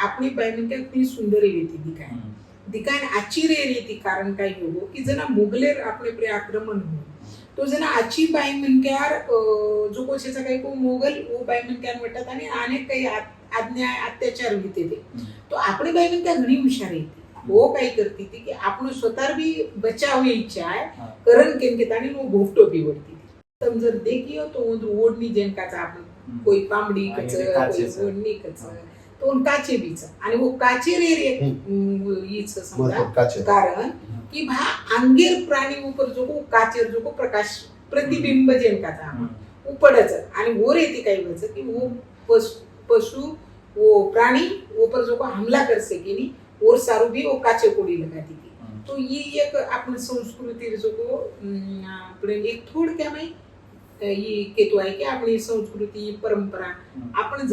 आपली बायमन इतनी सुंदर रीति दिखाए दिखाए अच्छी रे रीति कारण काय हो की जना मुगलेर आपले प्रे आक्रमण हो तो जना अच्छी बायमनक्यार जो कोशेचा काही को मोगल वो बायमनक्यार वाटत आणि अनेक काही आज्ञा अत्याचार होते ते तो आपली बायमनक्या घणी हुशार आहे वो काही करती थी कि आपण स्वतः भी बचाव इच्छा है करण केन के तानी वो घोटो भी वरती तम जर देखियो तो ओढणी जेन काचा आपण कोई पामडी कच कोई ओढणी कच तो उन काचे बीच आणि वो काचे रे हीच समजा कारण कि भा अंगेर प्राणी ऊपर जो को काचेर जो को प्रकाश प्रतिबिंब जेन काचा उपडच आणि वो रेती काही वच कि वो पशु वो प्राणी ऊपर जो को हमला कर सकेनी और सारू भी वो काचे कोडी लगाती थी तो ये एक आपण संस्कृती जो को आपण एक थोडक्या माहिती ये केतो आहे की आपली संस्कृती परंपरा आपण